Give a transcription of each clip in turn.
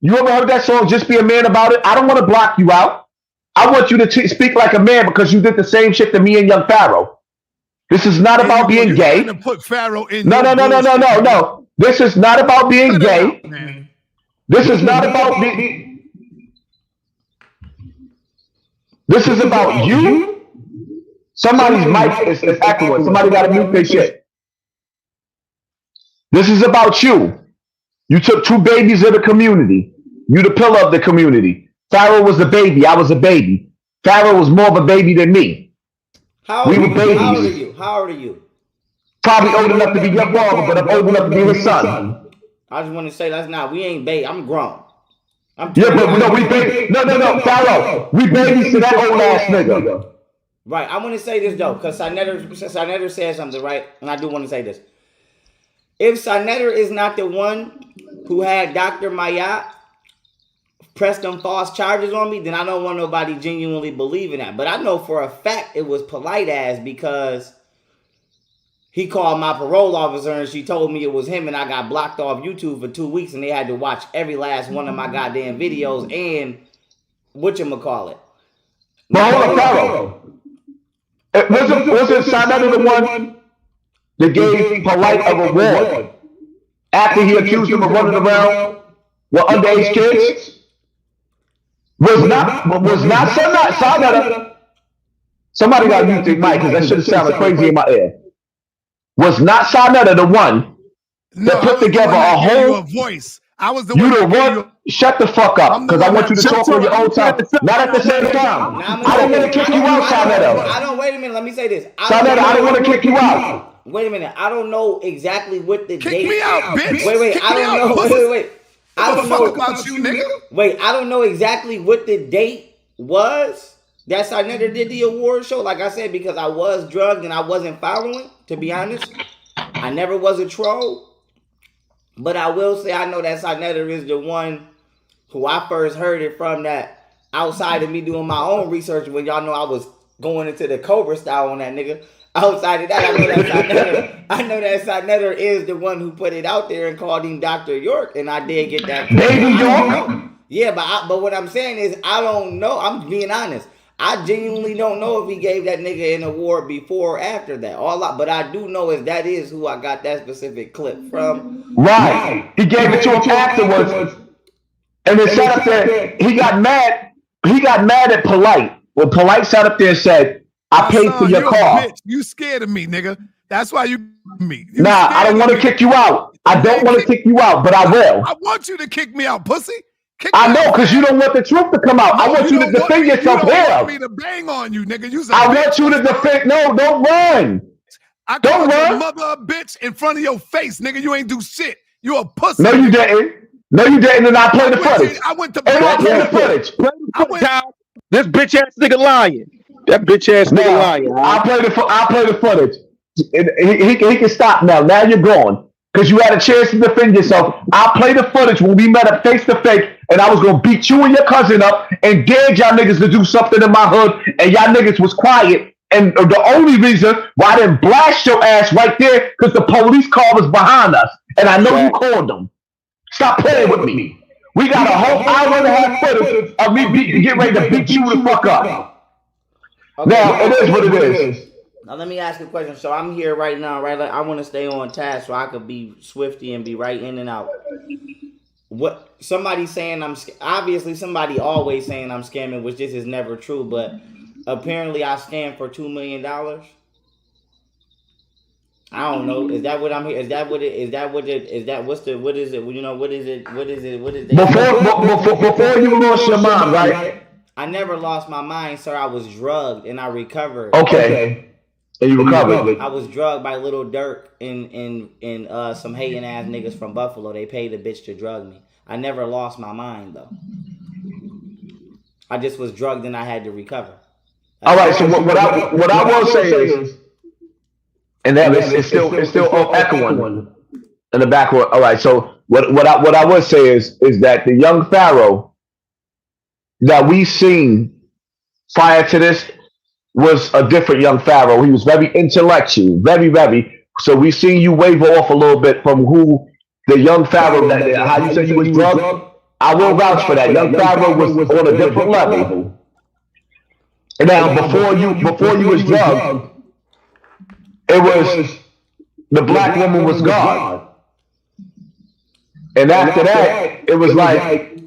You ever heard that song, Just Be a Man About It? I don't want to block you out. I want you to speak like a man because you did the same shit to me and young Pharaoh. This is not about being gay. To put Pharaoh in no. This is not about being gay. This is not about being. This is about you. Somebody's mic is echoing. Somebody got to mute their shit. This is about you. You took two babies of the community. You the pillar of the community. Pharaoh was the baby. I was a baby. Pharaoh was more of a baby than me. We were babies. How old are you? Probably old enough to be your father, but I'm old enough to be his son. I just want to say that's not. We ain't baby. I'm grown. We baby. No, Pharaoh. We babies to that old ass nigga. Right. I want to say this though, because Sanetter said something, right? And I do want to say this. If Sanetter is not the one who had Dr. Mayat press them false charges on me, then I don't want nobody genuinely believing that. But I know for a fact it was polite ass because he called my parole officer and she told me it was him, and I got blocked off YouTube for 2 weeks and they had to watch every last one of my goddamn videos and whatchamacallit. But hold on, Pharaoh. Wasn't Sanetter the one that gave Polite a reward after he accused him of running around with underage kids? Was not Sanetter. Somebody got to mute their mic because that shit sounded crazy in my ear. Was not Sanetter the one that put together a whole voice? I was the one. Shut the fuck up, because I want you to talk on your own time. Not at the same time. I don't want to kick you out, Sanetter. Wait a minute. Let me say this. Sanetter, I don't want to kick you out. Wait a minute. I don't know exactly what the date. Kick me out, bitch. Wait. I don't know. Wait. I don't know about you, nigga. Wait, I don't know exactly what the date was that Sanetter did the award show. Like I said, because I was drugged and I wasn't following, to be honest. I never was a troll. But I will say I know that Sanetter is the one who I first heard it from, that outside of me doing my own research when y'all know I was going into the Cobra style on that nigga. Outside of that, I know that Sanetter is the one who put it out there and called him Dr. York, and I did get that. Baby York? Yeah, but what I'm saying is I don't know. I'm being honest. I genuinely don't know if he gave that nigga an award before or after that. But I do know is that is who I got that specific clip from. Right. He gave it to him afterwards. And then sat up there. He got mad. He got mad at Polite. When Polite sat up there and said, I paid for your car. Bitch. You scared of me, nigga. That's why you me. Nah, I don't want to kick you out. I don't want to kick you out, but I will. I want you to kick me out, pussy. I know, because you don't want the truth to come out. I want you to defend yourself here. I want me to bang on you, nigga. I want you to defend. No, don't run. I called your mother a bitch in front of your face, nigga. You ain't do shit. You a pussy. No, you didn't. No, you didn't. And I played the footage. I went to I played the footage. This bitch ass nigga lying. That bitch ass nigga lying. I play the footage. He can stop now. Now you're gone. Because you had a chance to defend yourself. I played the footage when we met up face to face, and I was gonna beat you and your cousin up and dared y'all niggas to do something in my hood, and y'all niggas was quiet. And the only reason why I didn't blast your ass right there, because the police car was behind us, and I know you called them. Stop playing with me. We got a whole hour and a half footage of me getting ready to beat you the fuck up. Okay. Now it is what it is. Now let me ask you a question. So I'm here right now, right? Like, I want to stay on task so I could be swifty and be right in and out. What somebody saying obviously somebody always saying I'm scamming, which this is never true, but apparently I scammed for $2 million. I don't know. Is that what I'm here? Is that what it? What is it? You know, what is it? What is it? What is it? Before you lost your mind, right? I never lost my mind, sir. I was drugged and I recovered. Okay. And you recovered. I was drugged by Lil Durk and some hating ass niggas from Buffalo. They paid a bitch to drug me. I never lost my mind though. I just was drugged and I had to recover. All right. So what I will say is, and that it's still echoing in the background. All right. So what I would say is that the young Pharaoh that we seen prior to this was a different young Pharaoh. He was very intellectual, very, very. So we seen you waver off a little bit from who the young Pharaoh that how you said you was drugged. I will vouch for that. Young Pharaoh was on a different level. And now before you was drugged, it was the black woman was God. And after that, it was like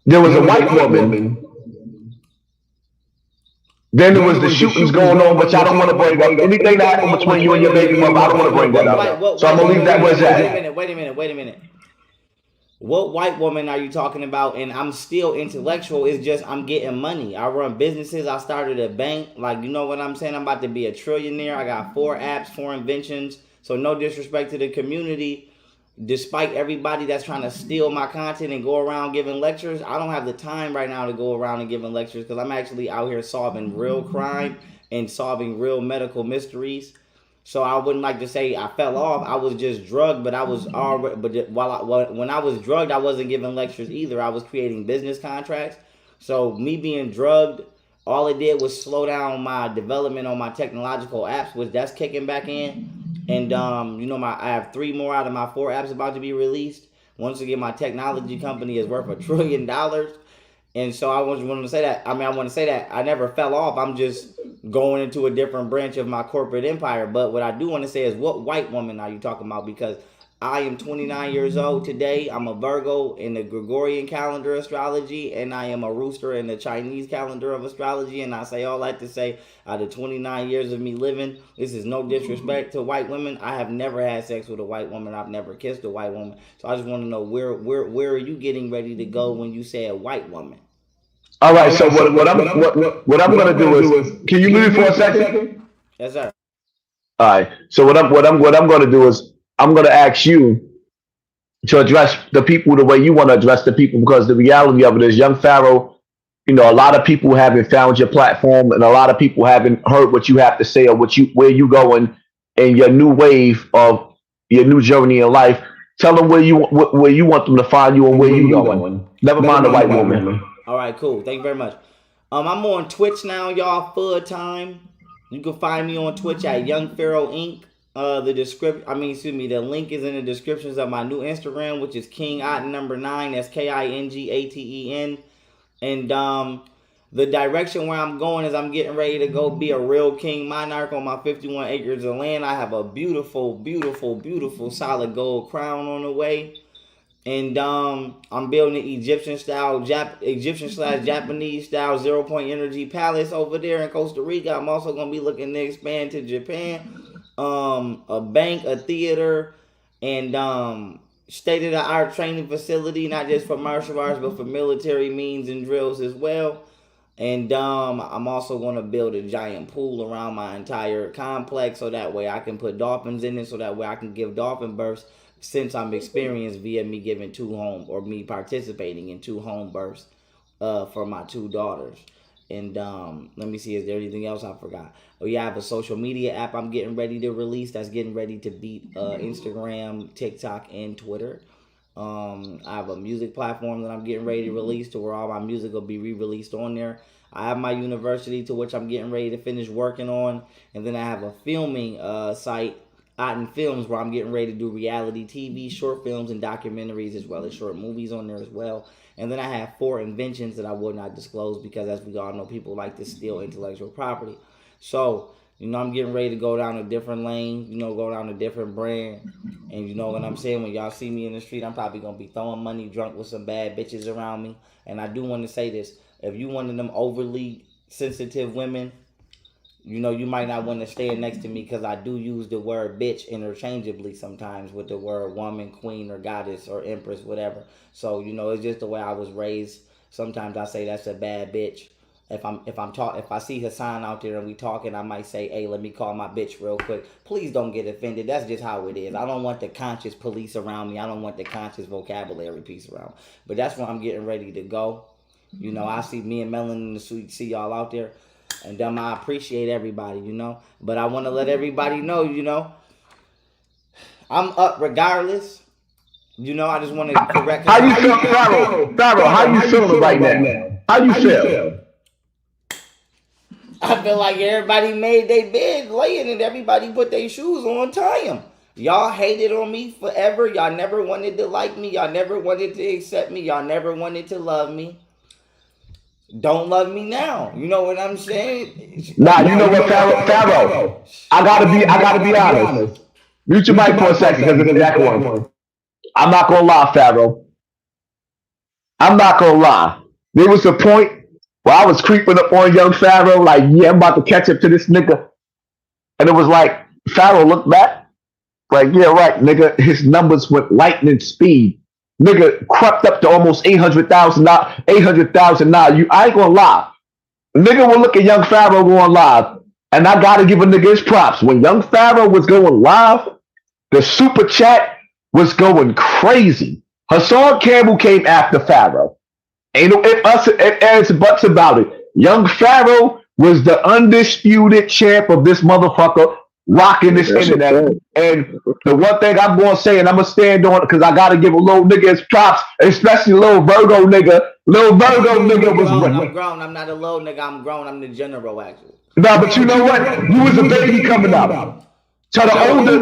there was a white woman. Then there was the shootings going on, which I don't want to bring up. Anything that happened between you and your baby mother, I don't want to bring that up. So I'm gonna leave that where it's at. Wait a minute. What white woman are you talking about? And I'm still intellectual. It's just I'm getting money. I run businesses. I started a bank. Like, you know what I'm saying? I'm about to be a trillionaire. I got 4 apps, 4 inventions. So no disrespect to the community. Despite everybody that's trying to steal my content and go around giving lectures, I don't have the time right now to go around and giving lectures because I'm actually out here solving real crime and solving real medical mysteries. So I wouldn't like to say I fell off. I was just drugged, but I was already. But when I was drugged, I wasn't giving lectures either. I was creating business contracts. So me being drugged, all it did was slow down my development on my technological apps, which that's kicking back in. And I have 3 more out of my 4 apps about to be released. Once again, my technology company is worth $1 trillion. And so I want to say that. I want to say that I never fell off. I'm just going into a different branch of my corporate empire. But what I do want to say is, what white woman are you talking about? Because I am 29 years old today. I'm a Virgo in the Gregorian calendar astrology, and I am a rooster in the Chinese calendar of astrology. And I say all that to say, out of 29 years of me living, this is no disrespect to white women. I have never had sex with a white woman. I've never kissed a white woman. So I just want to know where are you getting ready to go when you say a white woman? All right. So what I'm gonna do is, can you move for a second? Yes, sir. All right. So what I'm gonna do is, I'm gonna ask you to address the people the way you want to address the people, because the reality of it is, young Pharaoh, a lot of people haven't found your platform, and a lot of people haven't heard what you have to say or where you going in your new wave of your new journey in life. Tell them where you want them to find you and where you going. Never mind the white woman. All right, cool. Thank you very much. I'm on Twitch now, y'all, full time. You can find me on Twitch at Young Pharaoh Inc. The link is in the descriptions of my new Instagram, which is King Otten number 9. That's KINGATEN. And the direction where I'm going is I'm getting ready to go be a real king monarch on my 51 acres of land. I have a beautiful, beautiful, beautiful solid gold crown on the way. And I'm building an Egyptian/Japanese style 0-point energy palace over there in Costa Rica. I'm also gonna be looking to expand to Japan. A bank, a theater, and state-of-the-art training facility, not just for martial arts, but for military means and drills as well. And I'm also going to build a giant pool around my entire complex, so that way I can put dolphins in it, so that way I can give dolphin births, since I'm experienced via me giving me participating in 2 home births for my 2 daughters. And let me see, is there anything else I forgot? Oh yeah, I have a social media app I'm getting ready to release that's getting ready to beat Instagram, TikTok, and Twitter. I have a music platform that I'm getting ready to release, to where all my music will be re-released on there. I have my university, to which I'm getting ready to finish working on. And then I have a filming site, Otten Films, where I'm getting ready to do reality TV, short films, and documentaries, as well as short movies on there as well. And then I have 4 inventions that I will not disclose, because as we all know, people like to steal intellectual property. So, I'm getting ready to go down a different lane, go down a different brand. And you know what I'm saying? When y'all see me in the street, I'm probably going to be throwing money, drunk with some bad bitches around me. And I do want to say this. If you one of them overly sensitive women, you might not want to stand next to me, because I do use the word bitch interchangeably sometimes with the word woman, queen, or goddess, or empress, whatever. So, it's just the way I was raised. Sometimes I say that's a bad bitch. If I see Hassan out there and we talking, I might say, hey, let me call my bitch real quick. Please don't get offended. That's just how it is. I don't want the conscious police around me. I don't want the conscious vocabulary piece around. But that's where I'm getting ready to go. I see me and Melon in the suite, see y'all out there. And I appreciate everybody, But I want to let everybody know, I'm up regardless. I just want to correct. How you feel, Pharaoh? How you feeling right now? How you feel? I feel like everybody made their bed laying, and everybody put their shoes on, tie them. Y'all hated on me forever. Y'all never wanted to like me. Y'all never wanted to accept me. Y'all never wanted to love me. Don't love me now. You know what I'm saying? Nah, you know what, Pharaoh? I gotta be honest. Mute your mic for a second because it's echoing. I'm not gonna lie, Pharaoh. I'm not gonna lie. There was a point where I was creeping up on young Pharaoh, like, yeah, I'm about to catch up to this nigga. And it was like, Pharaoh looked back, like, yeah, right, nigga. His numbers went lightning speed. Nigga crept up to almost 800,000 800,000 now. I ain't gonna lie. Nigga will look at young Pharaoh going live. And I gotta give a nigga his props. When young Pharaoh was going live, the super chat was going crazy. Hassan Campbell came after Pharaoh. Ain't no if ands, buts about it. Young Pharaoh was the undisputed champ of this motherfucker rocking this internet. And the one thing I'm going to say, and I'm going to stand on it because I got to give a little nigga his props, especially little Virgo nigga. Little Virgo nigga was I'm grown. I'm not a little nigga. I'm grown. I'm the general, actually. No, but you know what? You was a baby coming up. To the older,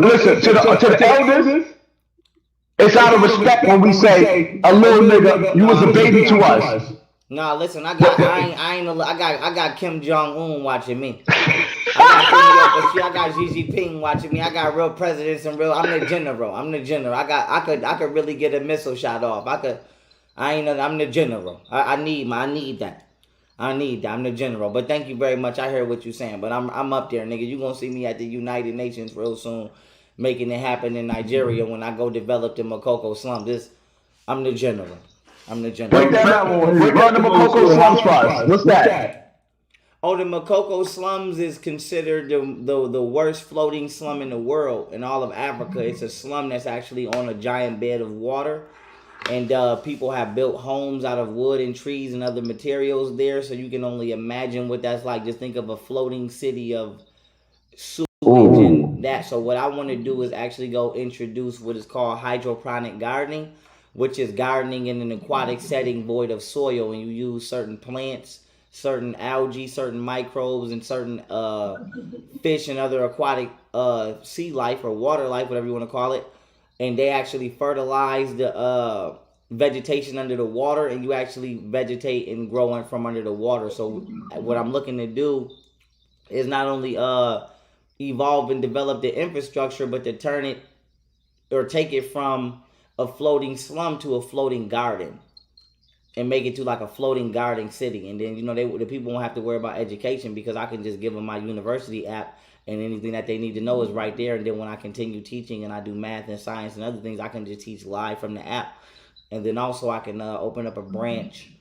listen, to the elders, it's out of respect when we say a little nigga, you was a baby to us. Nah, listen, I got Kim Jong Un watching me. I got Xi Jinping watching me. I got real presidents and real. I'm the general. I could really get a missile shot off. I'm the general. I need that. I'm the general. But thank you very much. I heard what you're saying. But I'm up there, nigga. You gonna see me at the United Nations real soon, making it happen in Nigeria when I go develop the Makoko slums. I'm the general. Break that down. Break down the Makoko slums for us. What's that? Oh, the Makoko slums is considered the worst floating slum in the world, in all of Africa. It's a slum that's actually on a giant bed of water. And people have built homes out of wood and trees and other materials there. So you can only imagine what that's like. Just think of a floating city of sewage and that. So what I want to do is actually go introduce what is called hydroponic gardening, which is gardening in an aquatic setting void of soil. And you use certain plants, certain algae, certain microbes, and certain fish and other aquatic sea life or water life, whatever you want to call it. And they actually fertilize the vegetation under the water, and you actually vegetate and growing from under the water. So what I'm looking to do is not only evolve and develop the infrastructure, but to turn it or take it from a floating slum to a floating garden and make it to like a floating garden city. And then, the people won't have to worry about education because I can just give them my university app. And anything that they need to know is right there. And then when I continue teaching and I do math and science and other things, I can just teach live from the app. And then also I can open up a branch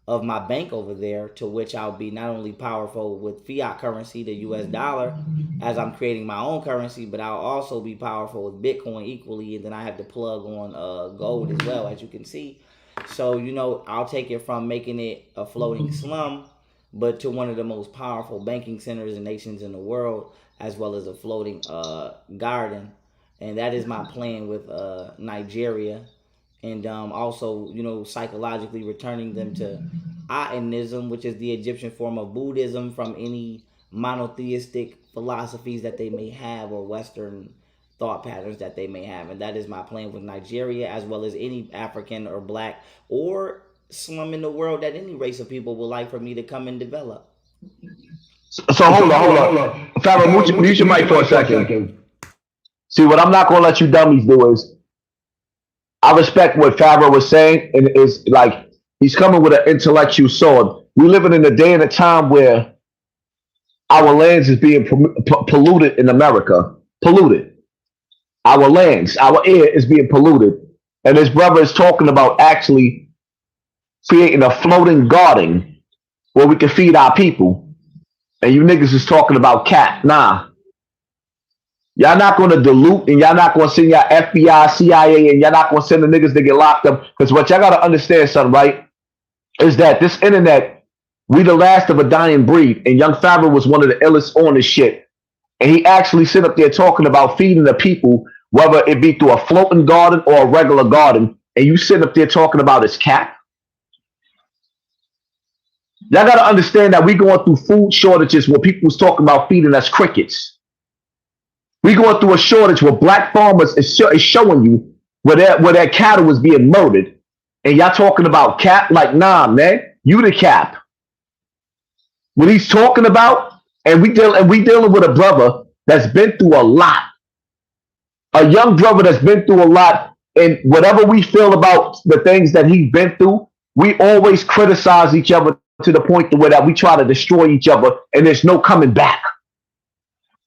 of my bank over there, to which I'll be not only powerful with fiat currency, the US dollar, as I'm creating my own currency, but I'll also be powerful with Bitcoin equally. And then I have to plug on gold as well, as you can see. So, I'll take it from making it a floating slum, but to one of the most powerful banking centers and nations in the world, as well as a floating garden. And that is my plan with Nigeria. And also, psychologically returning them to Atonism, which is the Egyptian form of Buddhism, from any monotheistic philosophies that they may have or Western thought patterns that they may have. And that is my plan with Nigeria, as well as any African or black or slum in the world that any race of people would like for me to come and develop. So hold on. Pharaoh, mute your mic for a second. See, what I'm not going to let you dummies do is, I respect what Pharaoh was saying, and it's like he's coming with an intellectual sword. We're living in a day and a time where our lands is being polluted in America. Polluted. Our lands, our air is being polluted. And his brother is talking about actually creating a floating garden where we can feed our people. And you niggas is talking about cat. Nah. Y'all not going to dilute, and y'all not going to send y'all FBI, CIA, and y'all not going to send the niggas to get locked up. Because what y'all got to understand, son, right, is that this internet, we the last of a dying breed. And young Pharaoh was one of the illest on this shit. And he actually sit up there talking about feeding the people, whether it be through a floating garden or a regular garden. And you sit up there talking about his cat. Y'all got to understand that we going through food shortages where people was talking about feeding us crickets. We going through a shortage where black farmers is showing you where their cattle is being murdered. And y'all talking about cap? Like, nah, man, you the cap. What he's talking about, and we dealing with a brother that's been through a lot. A young brother that's been through a lot, and whatever we feel about the things that he's been through, we always criticize each other to the point to where that we try to destroy each other, and there's no coming back.